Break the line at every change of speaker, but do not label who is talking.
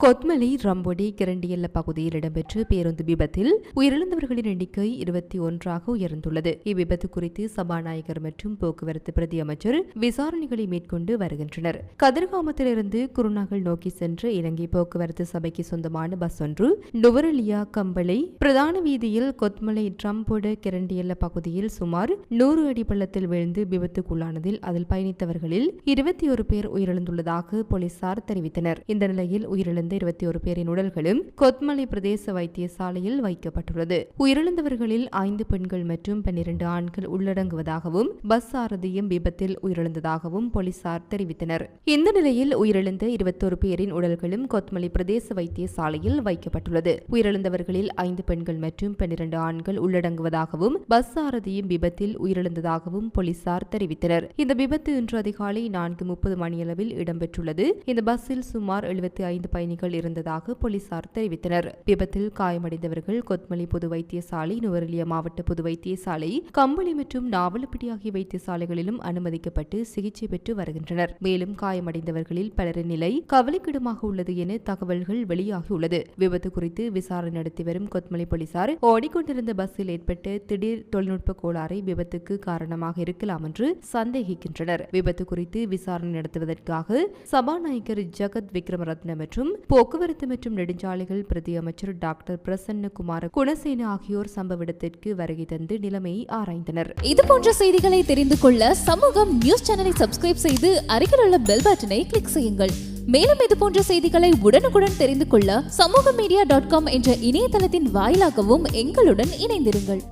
கொத்மலை ரம்போடி கிரண்டியல்ல பகுதியில் இடம்பெற்ற பேருந்து விபத்தில் உயிரிழந்தவர்களின் எண்ணிக்கை 21 உயர்ந்துள்ளது. இவ்விபத்து குறித்து சபாநாயகர் மற்றும் போக்குவரத்து பிரதி அமைச்சர் விசாரணைகளை மேற்கொண்டு வருகின்றனர். கதிர்காமத்திலிருந்து குருநாகல் நோக்கி சென்ற இலங்கை போக்குவரத்து சபைக்கு சொந்தமான பஸ் ஒன்று நுவரெலியா கம்பளை பிரதான வீதியில் கொத்மலை ரம்போடு கிரண்டியல்ல பகுதியில் சுமார் 100 அடி பள்ளத்தில் விழுந்து விபத்துக்குள்ளானதில் அதில் பயணித்தவர்களில் 21 பேர் உயிரிழந்துள்ளதாக போலீசார் தெரிவித்தனர். இந்த நிலையில் உயிரிழந்த 21 பேரின் உடல்களும் கொத்மலை பிரதேச வைத்தியசாலையில் வைக்கப்பட்டுள்ளது. உயிரிழந்தவர்களில் 5 பெண்கள் மற்றும் 12 ஆண்கள் உள்ளடங்குவதாகவும் பஸ் சாரதியும் விபத்தில் உயிரிழந்ததாகவும் போலீசார் தெரிவித்தனர். இந்த நிலையில் உயிரிழந்த 21 பேரின் உடல்களும் கொத்மலை பிரதேச வைத்தியசாலையில் வைக்கப்பட்டுள்ளது. உயிரிழந்தவர்களில் 5 பெண்கள் மற்றும் 12 ஆண்கள் உள்ளடங்குவதாகவும் பஸ் சாரதியும் விபத்தில் உயிரிழந்ததாகவும் போலீசார் தெரிவித்தனர். இந்த விபத்து இன்று அதிகாலை 4:30 மணியளவில் இடம்பெற்றுள்ளது. இந்த பஸ்ஸில் சுமார் 75 பயணிகள் இருந்ததாக போலீசார் தெரிவித்தனர். விபத்தில் காயமடைந்தவர்கள் கொத்மலை பொது வைத்தியசாலை, நுவரெலியா மாவட்ட பொது வைத்தியசாலை, கம்பளி மற்றும் நாவலப்பிட்டி ஆகிய வைத்தியசாலைகளிலும் அனுமதிக்கப்பட்டு சிகிச்சை பெற்று வருகின்றனர். மேலும் காயமடைந்தவர்களில் பலரின் நிலை கவலைக்கிடமாக உள்ளது என தகவல்கள் வெளியாகியுள்ளது. விபத்து குறித்து விசாரணை நடத்தி வரும் கொத்மலை போலீசார் ஓடிக்கொண்டிருந்த பஸ்ஸில் ஏற்பட்ட திடீர் தொழில்நுட்ப கோளாறை விபத்துக்கு காரணமாக இருக்கலாம் என்று சந்தேகிக்கின்றனர். விபத்து குறித்து விசாரணை நடத்துவதற்காக சபாநாயகர் ஜகத் விக்ரமரத்ன மற்றும் போக்குவரத்து மற்றும் நெடுஞ்சாலைகள் பிரதி அமைச்சர் டாக்டர் பிரசன்ன குமார குணசேன ஆகியோர் சம்பவ இடத்திற்கு வருகை தந்து நிலைமையை ஆராய்ந்தனர்.
இதுபோன்ற செய்திகளை தெரிந்து கொள்ள சமூகம் நியூஸ் சேனலை சப்ஸ்கிரைப் செய்து அருகில் உள்ள பெல் பட்டனை கிளிக் செய்யுங்கள். மேலும் இதுபோன்ற செய்திகளை உடனுக்குடன் தெரிந்து கொள்ள சமூகமீடியா.com என்ற இணையதளத்தின் வாயிலாகவும் எங்களுடன் இணைந்திருங்கள்.